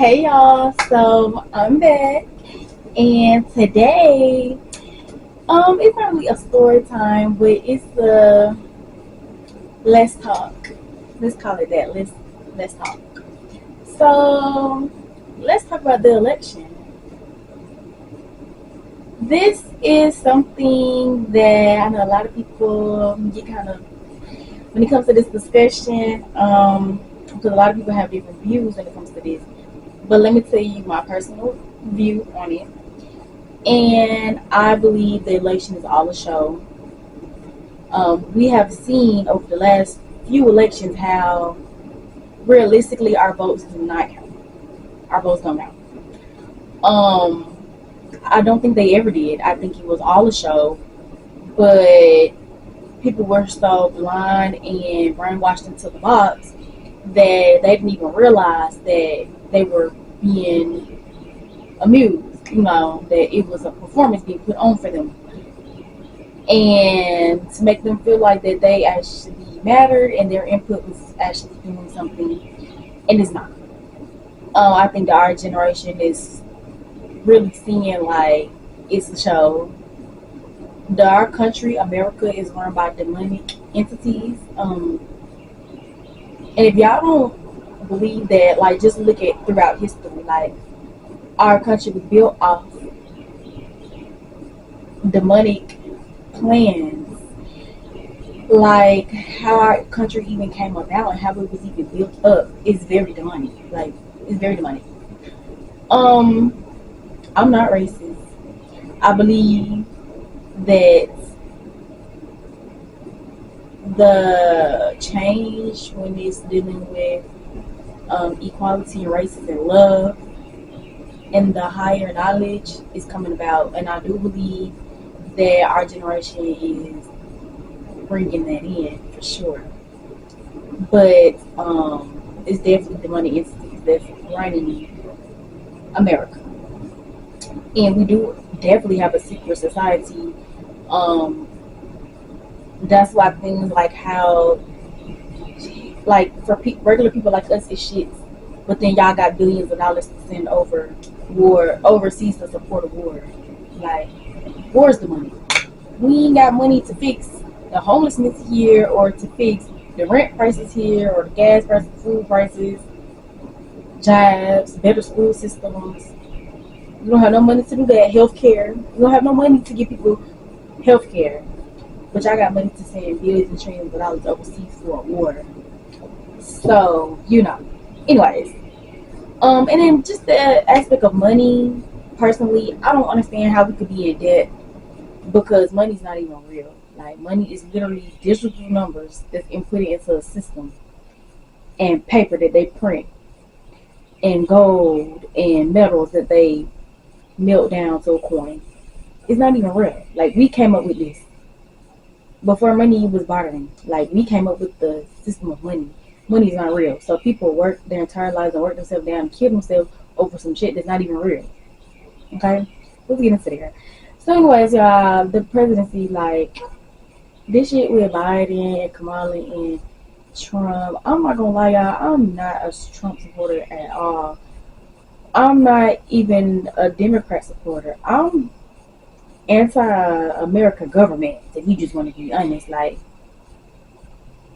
Hey y'all, so I'm back, and today, it's not really a story time, but it's the let's talk. Let's call it that. Let's talk. So let's talk about the election. This is something that I know a lot of people get kind of when it comes to this discussion, because a lot of people have different views when it comes to this. But let me tell you my personal view on it. And I believe the election is all a show. We have seen over the last few elections how realistically our votes do not count. Our votes don't count. Um, I don't think they ever did. I think it was all a show, but people were so blind and brainwashed into the box that they didn't even realize that they were being amused. That it was a performance being put on for them, and to make them feel like that they actually mattered and their input was actually doing something, and it's not. I think that our generation is really seeing like it's a show. Our country, America, is run by demonic entities. And if y'all don't believe that, like just look at throughout history, like our country was built off demonic plans, like how our country even came about and how it was even built up is very demonic. Like it's very demonic. Um, I'm not racist. I believe that the change when it's dealing with equality and racism and love and the higher knowledge is coming about, and I do believe that our generation is bringing that in for sure. But it's definitely the money entities that's running America, and we do definitely have a secret society. Um, that's why things like how, like for regular people like us, it's shit. But then y'all got billions of dollars to send over war overseas to support a war. Like, where's the money? We ain't got money to fix the homelessness here, or to fix the rent prices here, or the gas prices, food prices, jobs, better school systems. You don't have no money to do that. Healthcare. You don't have no money to give people healthcare. But y'all got money to send billions and trillions of dollars overseas for a war. So. Anyways. And then just the aspect of money, personally, I don't understand how we could be in debt because money's not even real. Like, money is literally digital numbers that's inputted into a system and paper that they print and gold and metals that they melt down to a coin. It's not even real. Like, we came up with this. Before money was bartering. Like, we came up with the system of money. Money is not real. So people work their entire lives and work themselves down and kill themselves over some shit that's not even real. Okay? Let's get into there. So anyways, y'all, the presidency, like, this shit with Biden and Kamala and Trump, I'm not gonna lie, y'all, I'm not a Trump supporter at all. I'm not even a Democrat supporter. I'm anti-America government, if you just want to be honest. Like,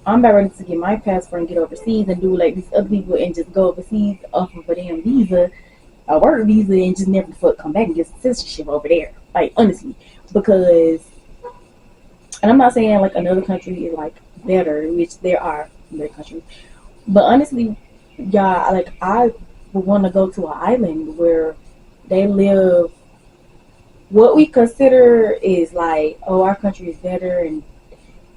I'm about ready to get my passport and get overseas and do like these other people and just go overseas off of a damn visa, a work visa, and just never the fuck come back and get citizenship over there. Like, honestly. Because, and I'm not saying like another country is like better, which there are better countries. But honestly, yeah, like I would want to go to an island where they live what we consider is like, oh, our country is better and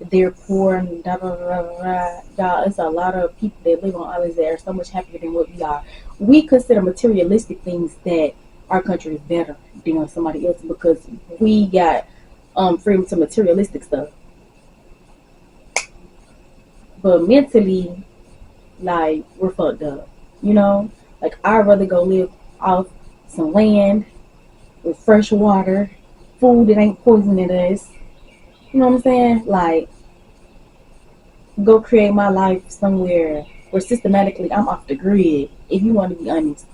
they're poor and da da da da da. It's a lot of people that live on islands that are so much happier than what we are. We consider materialistic things that our country is better than somebody else because we got freedom to materialistic stuff. But mentally, like, we're fucked up. Like, I'd rather go live off some land with fresh water, food that ain't poisoning us. You know what I'm saying? Like, go create my life somewhere where systematically I'm off the grid, if you want to be honest.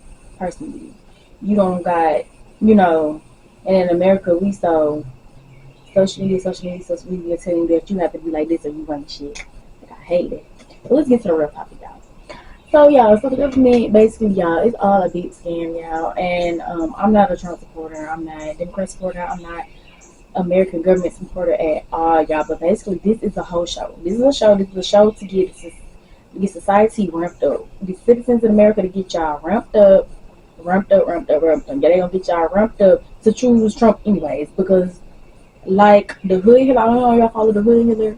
personally. You don't got, you know, and in America we so social media telling you that you have to be like this or you run shit. Like I hate it. But let's get to the real topic, y'all. So y'all, so the government basically, y'all, it's all a big scam, y'all. And I'm not a Trump supporter. I'm not a Democrat supporter. I'm not American government supporter at all, y'all. But basically, this is a whole show. This is a show. This is a show to get society ramped up. The citizens in America to get y'all ramped up. Yeah, they gonna get y'all ramped up to choose Trump anyways. Because like the hood Hiller, I don't know if y'all follow the hood Hiller,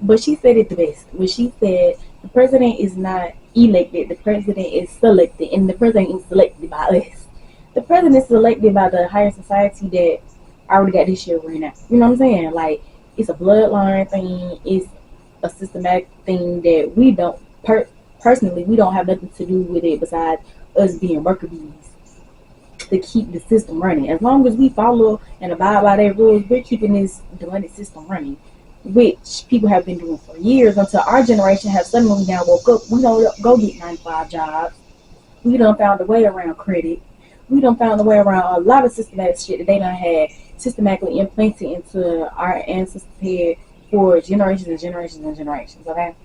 but she said it the best. When she said the president is not elected, the president is selected, and the president is selected by us. The president is selected by the higher society that already got this shit right now. You know what I'm saying? Like it's a bloodline thing. It's a systematic thing that we don't personally we don't have nothing to do with it besides us being worker bees to keep the system running. As long as we follow and abide by their rules, we're keeping this demonic system running, which people have been doing for years until our generation has suddenly now woke up. We don't go get 9 to 5 jobs. We done found a way around credit. We done found a way around a lot of systematic shit that they done had systematically implanted into our ancestors' head for generations and generations and generations, okay?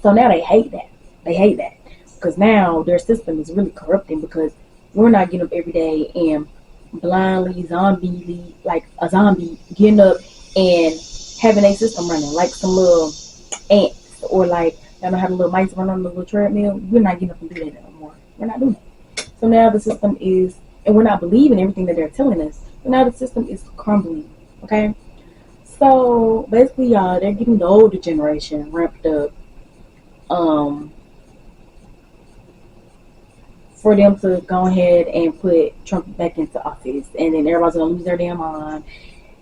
So now they hate that. They hate that. Because now their system is really corrupting because we're not getting up every day and blindly, like a zombie, getting up and having a system running like some little ants or like, y'all know how the little mice run on the little treadmill? We're not getting up and do that anymore. We're not doing that. So now the system is, and we're not believing everything that they're telling us. So now the system is crumbling, okay? So basically, y'all, they're getting the older generation ramped up for them to go ahead and put Trump back into office, and then everybody's gonna lose their damn mind.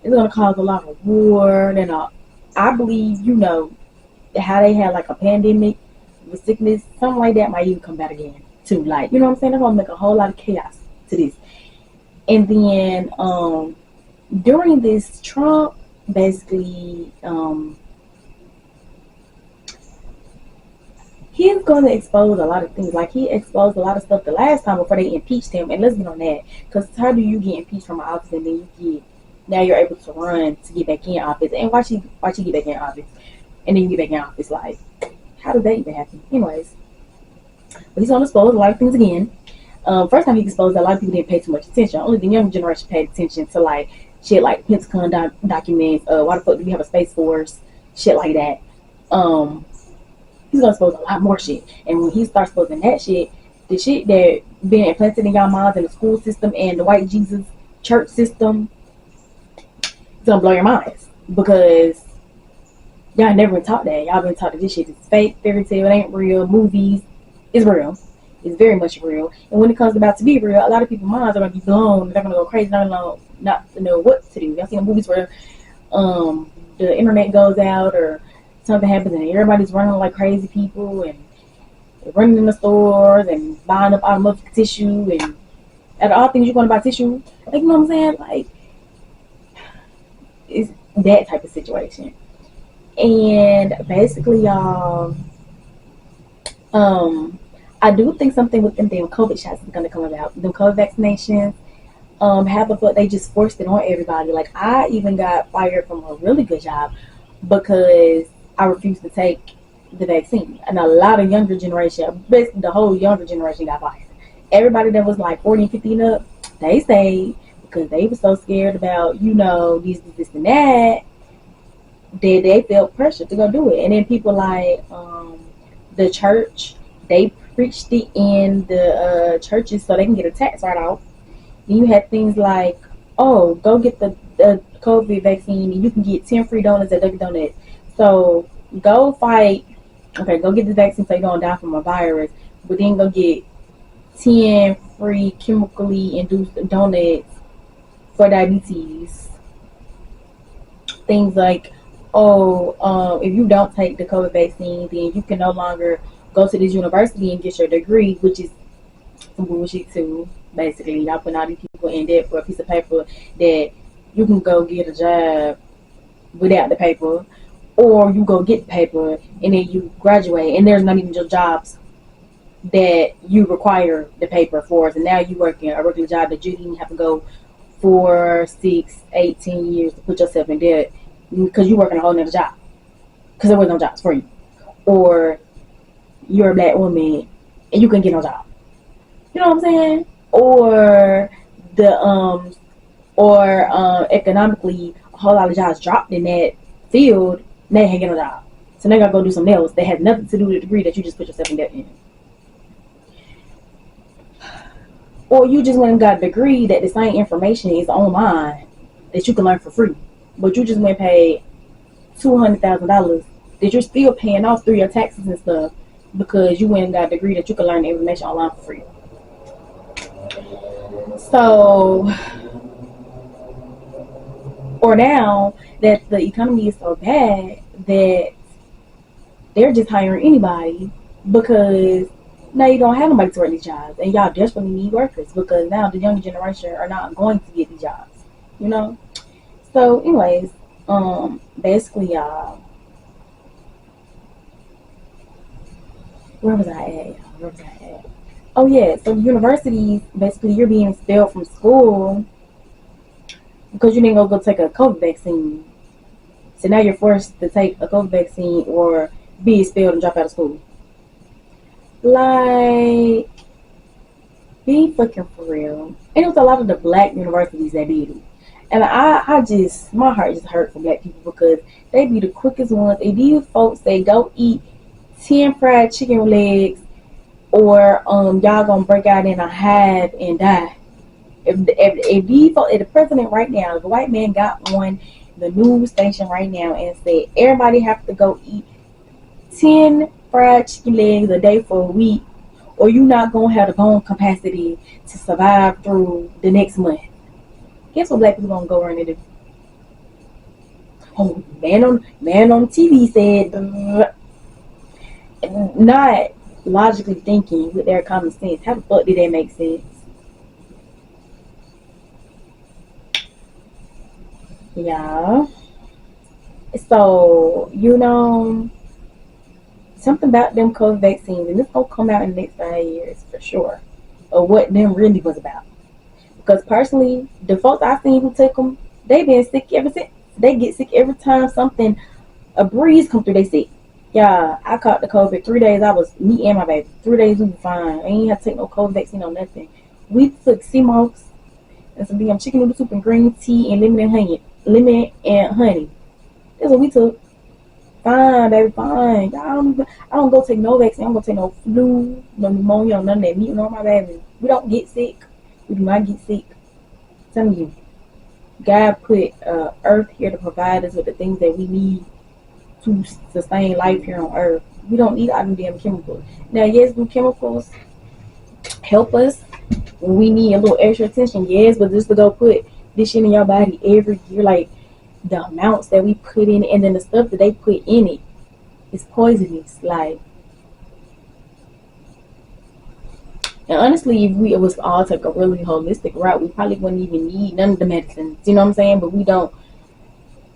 It's gonna cause a lot of war. And I believe, you know, how they had like a pandemic with sickness, something like that might even come back again too. Like, you know what I'm saying? They're gonna make a whole lot of chaos to this. And then during this, Trump basically he's going to expose a lot of things. Like he exposed a lot of stuff the last time before they impeached him. And let's get on that, because how do you get impeached from an office and then now you're able to run to get back in office? And why she get back in office and then you get back in office? Like, how does that even happen? Anyways, but he's going to expose a lot of things again. First time he exposed, a lot of people didn't pay too much attention. Only the younger generation paid attention to like shit like Pentagon documents. Why the fuck do we have a space force? Shit like that. He's gonna expose a lot more shit. And when he starts exposing that shit, the shit that been implanted in y'all minds in the school system and the white Jesus church system, it's gonna blow your minds. Because y'all never been taught that. Y'all been taught that this shit is fake, fairy tale, it ain't real, movies. It's real. It's very much real. And when it comes about to be real, a lot of people's minds are gonna be blown. They're gonna go crazy, not to know what to do. Y'all seen the movies where the internet goes out or something happens and everybody's running like crazy people and running in the stores and buying up automatic tissue and at all things you're going to buy tissue. Like, you know what I'm saying? Like, it's that type of situation. And basically, y'all, I do think something with them damn COVID shots is going to come about. Them COVID vaccinations, how the fuck they just forced it on everybody. Like, I even got fired from a really good job because I refused to take the vaccine. And a lot of younger generation, the whole younger generation got fired. Everybody that was like 40 and 50 and up, they stayed because they were so scared about, you know, this and that they felt pressure to go do it. And then people like the church, they preached it in the churches so they can get a tax write-off. Then you had things like, oh, go get the COVID vaccine and you can get 10 free donuts at Dunkin' Donuts. So go fight. Okay, go get the vaccine so you don't die from a virus. But then go get 10 free chemically induced donuts for diabetes. Things like, if you don't take the COVID vaccine, then you can no longer go to this university and get your degree, which is some bullshit too. Basically, y'all putting all these people in debt for a piece of paper that you can go get a job without the paper. Or you go get the paper and then you graduate and there's not even your jobs that you require the paper for. So now you working a regular job that you didn't have to go 4, 6, 18 years to put yourself in debt because you working a whole nother job because there was no jobs for you, or you're a black woman and you can get no job. You know what I'm saying? Or the economically a whole lot of jobs dropped in that field. And they ain't getting no job, so they gotta go do something else that has nothing to do with the degree that you just put yourself in debt in. Or you just went and got a degree that the same information is online that you can learn for free, but you just went and paid $200,000 that you're still paying off through your taxes and stuff because you went and got a degree that you can learn the information online for free. So, or now that the economy is so bad that they're just hiring anybody because now you don't have nobody to work these jobs, and y'all desperately need workers because now the younger generation are not going to get these jobs, you know. So, anyways, basically, y'all, where was I at? Oh yeah, so universities, basically, you're being expelled from school because you didn't go take a COVID vaccine. So now you're forced to take a COVID vaccine or be expelled and drop out of school. Like, be fucking for real. And it was a lot of the black universities that did it. And I just, my heart just hurt for black people because they be the quickest ones. If these folks say go eat 10 fried chicken legs or y'all gonna break out in a hive and die. If the president right now, if a white man got on the news station right now and said everybody have to go eat 10 fried chicken legs a day for a week, or you not gonna have the bone capacity to survive through the next month. Guess what black people gonna go around and do? Oh, man on TV said, not logically thinking with their common sense. How the fuck did that make sense? Yeah. So, something about them COVID vaccines, and this gonna come out in the next 5 years for sure, of what them really was about. Because personally, the folks I seen who took them, they been sick ever since. They get sick every time a breeze come through. They sick. Yeah, I caught the COVID 3 days. Me and my baby. 3 days we were fine. I ain't have to take no COVID vaccine or nothing. We took sea moss and some damn chicken noodle soup and green tea and lemon and honey. That's what we took. Fine, baby, fine. I don't go take no vaccine. I don't go take no flu, no pneumonia, none of that. Me nor my baby. We don't get sick. We do not get sick. I'm telling you, God put Earth here to provide us with the things that we need to sustain life here on Earth. We don't need all them damn chemicals. Now, yes, them chemicals help us when we need a little extra attention. Yes, but just to go put this shit in your body every year, like the amounts that we put in it, and then the stuff that they put in it is poisonous. Like, and honestly, if we was all take a really holistic route, we probably wouldn't even need none of the medicines. You know what I'm saying? But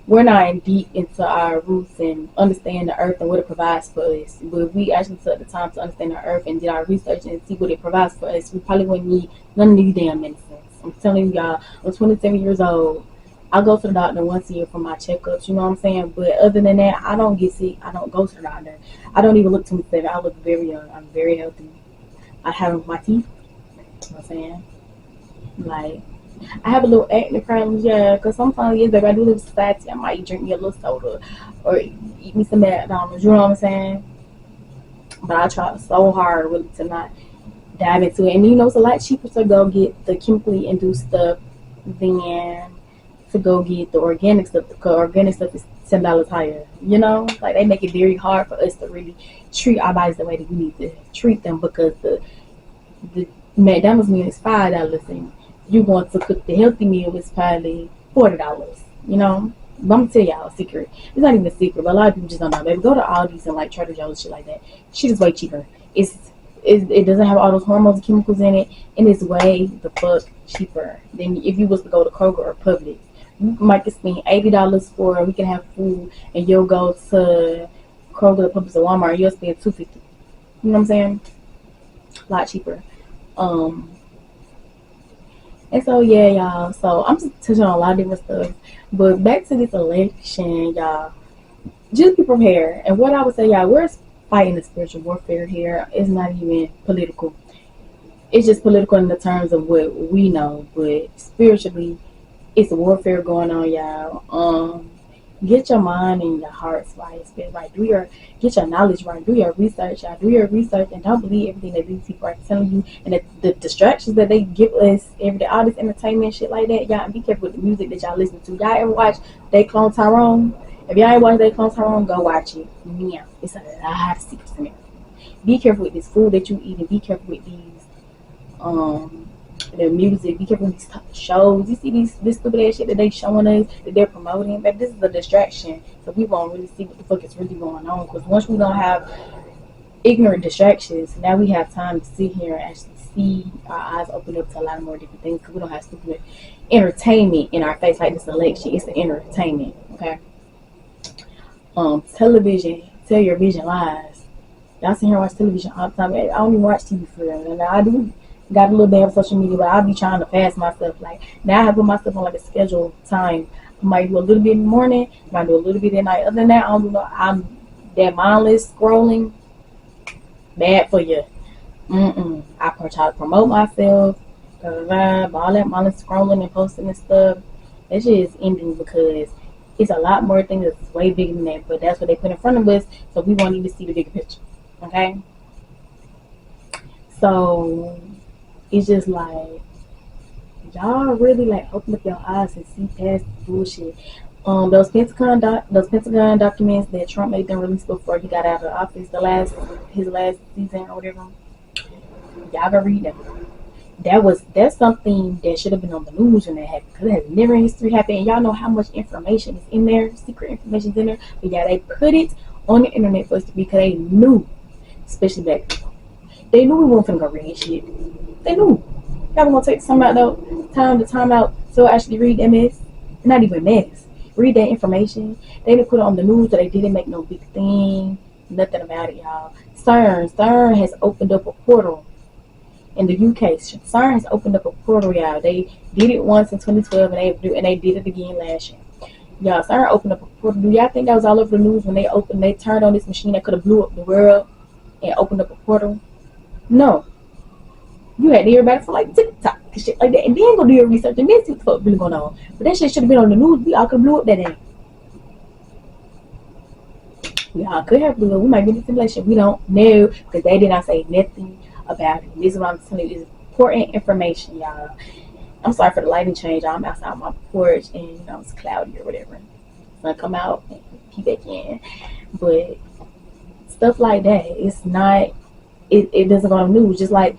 we're not in deep into our roots and understand the earth and what it provides for us. But if we actually took the time to understand the earth and did our research and see what it provides for us, we probably wouldn't need none of these damn medicines. I'm telling y'all, I'm 27 years old. I go to the doctor once a year for my checkups, you know what I'm saying? But other than that, I don't get sick. I don't go to the doctor. I don't even look 27. I look very young. I'm very healthy. I have my teeth. You know what I'm saying? Like, I have a little acne problems, yeah, because sometimes, yes, baby, I do live in society. I might drink me a little soda or eat me some McDonald's, you know what I'm saying? But I try so hard really to not dive into it. And it's a lot cheaper to go get the chemically induced stuff than to go get the organic stuff, because organic stuff is $10 higher, like they make it very hard for us to really treat our bodies the way that we need to treat them, because the McDonald's meal is $5 and you want to cook the healthy meal is probably $40, But I'm gonna tell y'all a secret. It's not even a secret, but a lot of people just don't know. Baby, go to Aldi's and like Trader Joe's, shit like that. Shit is way cheaper. It doesn't have all those hormones and chemicals in it, and it's way the fuck cheaper than if you was to go to Kroger or Publix. You might spend $80 for a week and a half food, and you'll go to Kroger, Publix, or Walmart, and you'll spend $250. You know what I'm saying? a lot cheaper. Um, and so yeah, y'all. So I'm just touching on a lot of different stuff. But back to this election, y'all. Just be prepared. And what I would say, y'all, we're fighting the spiritual warfare here. It's not even political. It's just political in the terms of what we know, but spiritually, it's a warfare going on, y'all. Get your mind and your heart's right, spirit right. Get your knowledge right. Do your research, y'all. Do your research and don't believe everything that these people are telling you and the distractions that they give us every day. All this entertainment shit like that, y'all. And be careful with the music that y'all listen to. Y'all ever watch They Clone Tyrone? If y'all ain't watched They Clone Tyrone, go watch it. Yeah, it's a lot of secrets in there. Be careful with this food that you eat and be careful with these the music. Be careful with these type of shows. You see this stupid ass shit that they showing us that they're promoting, but this is a distraction, so we won't really see what the fuck is really going on. Because once we don't have ignorant distractions, now we have time to sit here and actually see our eyes open up to a lot more different things. Because we don't have stupid entertainment in our face like this election. It's the entertainment, okay? Television, tell your vision lies. Y'all sit here and watch television all the time. I don't even watch TV for real. And I do got a little bit of social media, but I'll be trying to fast myself. Like now I have put myself on like a scheduled time. I might do a little bit in the morning, I might do a little bit at night. Other than that, I don't do no, I'm that mindless scrolling, bad for you. I try to promote myself, all that mindless scrolling and posting and stuff. That shit is ending because it's a lot more things that's way bigger than that. But that's what they put in front of us, so we won't even see the bigger picture. Okay? So it's just like y'all really like open up your eyes and see past the bullshit. Those Pentagon documents that Trump made them release before he got out of office, his last season or whatever. Y'all go read them. That's something that should have been on the news when that happened, because it has never in history happened. And y'all know how much information is in there, secret information is in there. But yeah, they put it on the internet for us to because they knew, especially black people, they knew we weren't gonna go read shit. They knew. Y'all gonna take time out to actually read that mess. Not even mess. Read that information. They didn't put it on the news, so they didn't make no big thing. Nothing about it, y'all. CERN has opened up a portal in the UK. CERN has opened up a portal, y'all. They did it once in 2012, and they did it again last year. Y'all, CERN opened up a portal. Do y'all think that was all over the news when they turned on this machine that could have blew up the world and opened up a portal? No. You had to hear about it for like TikTok and shit like that, and then go do your research and then see what the fuck really going on. But that shit should have been on the news. We all could have blew up that day. We all could have blew up. We might be in a simulation. We don't know because they did not say nothing about it. This is what I'm telling you. It's important information, y'all. I'm sorry for the lighting change. I'm outside my porch and it's cloudy or whatever. So I come out and keep back in. But stuff like that, it's not. It doesn't go on the news. Just like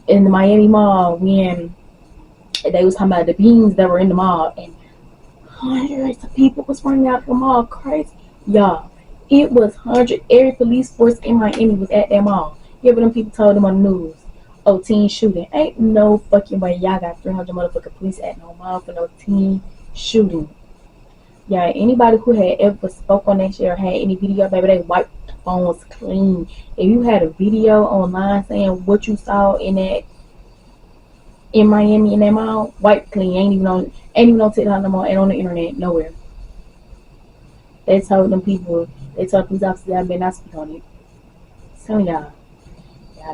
in the Miami Mall when they was talking about the beans that were in the mall and hundreds of people was running out of the mall. Crazy, y'all. It was hundred. Every police force in Miami was at that mall. Yeah, but them people told them on the news, oh, teen shooting. Ain't no fucking way y'all got 300 motherfucking police at no mall for no teen shooting. Yeah, anybody who had ever spoke on that shit or had any video, baby, they wiped the phones clean. If you had a video online saying what you saw in Miami in that mall, wiped clean. Ain't even on TikTok no more, ain't on the internet, nowhere. They told police officers y'all better not speak on it. Some y'all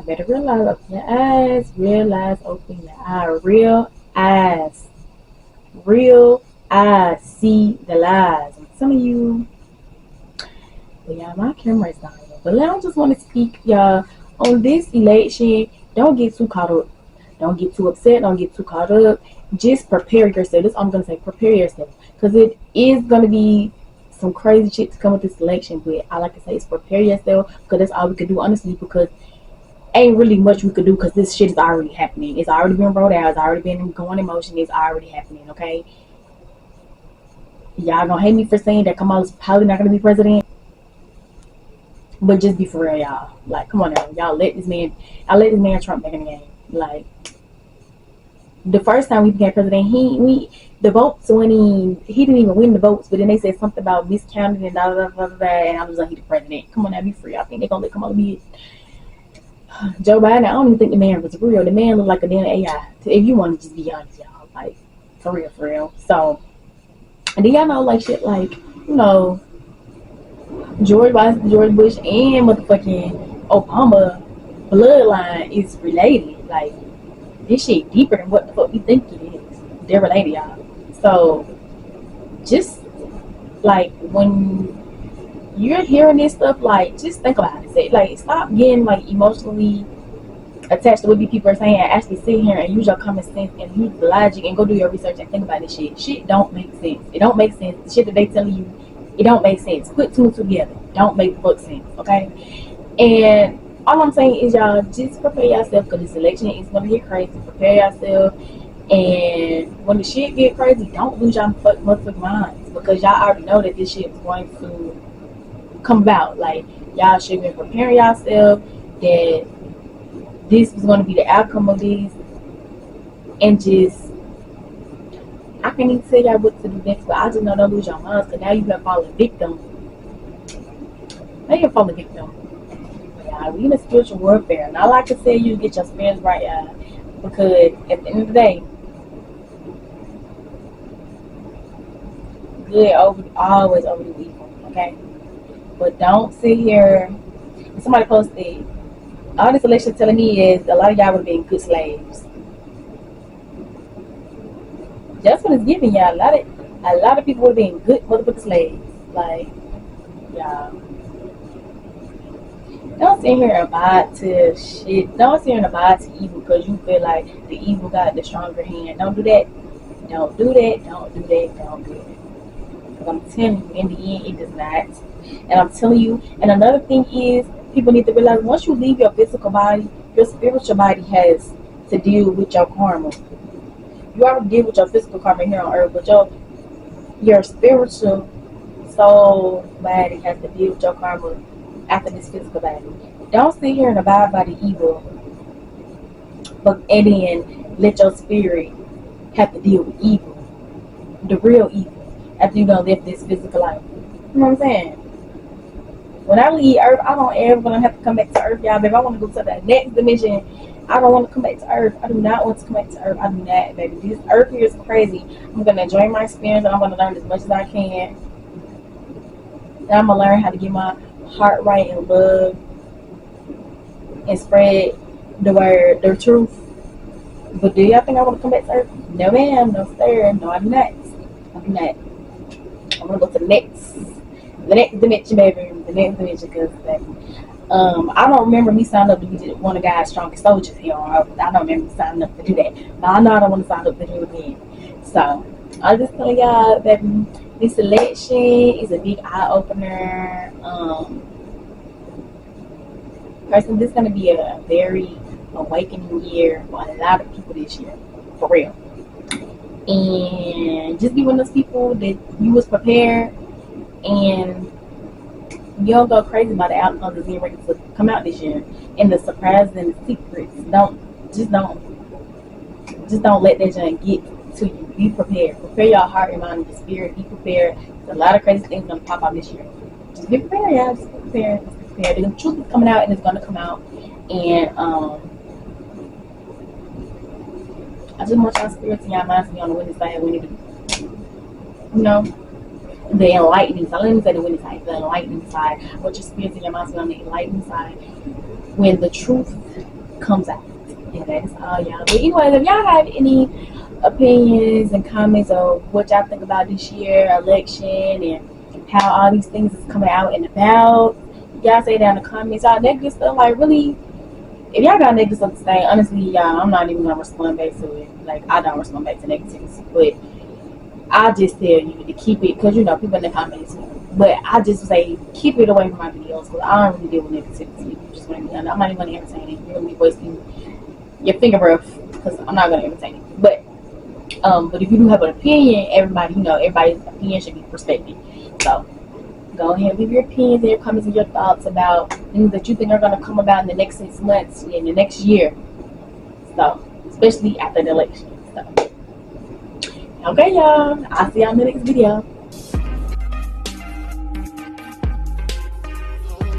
better realize, open your eyes, open your eyes, real eyes, see the lies. And some of you, but yeah, my camera is down here. But I just want to speak, y'all, on this election. Don't get too caught up. Don't get too upset. Don't get too caught up. Just prepare yourself. This I'm gonna say, prepare yourself, because it is gonna be some crazy shit to come with this election. But I like to say is prepare yourself, because that's all we can do, honestly, because ain't really much we could do, because this shit is already happening. It's already been rolled out. It's already been going in motion. It's already happening. Okay, y'all gonna hate me for saying that Kamala's probably not gonna be president, but just be for real, y'all. Like, come on now, y'all let this man Trump back in the game. Like, the first time we became president, the votes when he didn't even win the votes, but then they said something about miscounting and da da da da da, and I was like, he the president. Come on now, be free. I think they're gonna let Kamala be it. Joe Biden, I don't even think the man was real. The man looked like a damn AI. If you want to just be honest, y'all, like for real, for real. So, and then y'all know like shit, like you know George Bush, and motherfucking Obama bloodline is related. Like this shit deeper than what the fuck we think it is. They're related, y'all. So just like when you're hearing this stuff, like just think about it. Say, like stop getting like emotionally attached to what these people are saying. Actually sit here and use your common sense and use the logic and go do your research and think about this shit. Shit don't make sense. It don't make sense. The shit that they telling you, it don't make sense. Put two and two together. Don't make fuck sense. Okay? And all I'm saying is y'all just prepare yourself because this election is gonna get crazy. Prepare yourself, and when the shit get crazy, don't lose your motherfucking minds because y'all already know that this shit is going to come about. Like y'all should be preparing yourself that this was going to be the outcome of this, and just I can't even tell y'all what to do next, but I just know don't lose your minds because now you have fallen victim. Now you're falling victim. Yeah, we in a spiritual warfare, and all I can tell you is get your spirits right, y'all, because at the end of the day, good always over the evil. Okay, but don't sit here. Somebody posted. All this election telling me is a lot of y'all would have been good slaves. That's what it's giving y'all. A lot of people would have been good motherfucking slaves. Like, y'all. Don't sit here and buy to shit. Don't sit here and buy to evil because you feel like the evil got the stronger hand. Don't do that. Don't do that. Don't do that. Don't do that. Because I'm telling you, in the end, it does not. And I'm telling you, and another thing is, people need to realize once you leave your physical body, your spiritual body has to deal with your karma. You already deal with your physical karma here on earth, but your spiritual soul body has to deal with your karma after this physical body. Don't sit here and abide by the evil, and then let your spirit have to deal with evil, the real evil, after you don't live this physical life. You know what I'm saying? When I leave Earth, I don't ever want to have to come back to Earth, y'all. Baby, I want to go to the next dimension. I don't want to come back to Earth. I do not want to come back to Earth. I do not, baby. This Earth here is crazy. I'm going to enjoy my experience, and I'm going to learn as much as I can. And I'm going to learn how to get my heart right and love and spread the word, the truth. But do y'all think I want to come back to Earth? No, ma'am. No, sir. No, I do not. I do not. I want to go to the next dimension, baby. The next dimension, because I don't remember me signing up to be one of God's strongest soldiers here on Earth. I don't remember signing up to do that. But I know I don't want to sign up to do it again. So I'm just telling y'all that this election is a big eye opener. Personally, this is going to be a very awakening year for a lot of people this year, for real. And just be one of those people that you was prepared and you don't go crazy about the outcomes that's being ready to come out this year and the surprises and the secrets. Don't let that junk get to you. Be prepared. Prepare your heart, your mind, and your spirit. Be prepared. There's a lot of crazy things gonna pop out this year. Just be prepared, y'all. Just be prepared. Just be prepared. The truth is coming out and it's gonna come out. And I just want y'all spirits and y'all minds to be on the winning side when the enlightening side. Let me say the winning side, the enlightening side. I want your spirits and your minds to be on the enlightening side when the truth comes out. And that is all, y'all. But anyways, if y'all have any opinions and comments of what y'all think about this year election and how all these things is coming out and about, y'all say down in the comments. Y'all negative stuff, like really, if y'all got negative stuff to say, honestly, y'all, I'm not even gonna respond back to it. Like, I don't respond back to negativity, but I just tell you to keep it, because people in the comments. But I just say keep it away from my videos, because I don't really deal with negativity. Just want to be honest, I'm not even gonna entertain it. You're gonna be wasting your finger breath, because I'm not gonna entertain it. But if you do have an opinion, everybody's opinion should be respected. So go ahead and leave your opinions and your comments and your thoughts about things that you think are going to come about in the next 6 months, in the next year. So, especially after the election. So, okay, y'all. I'll see y'all in the next video.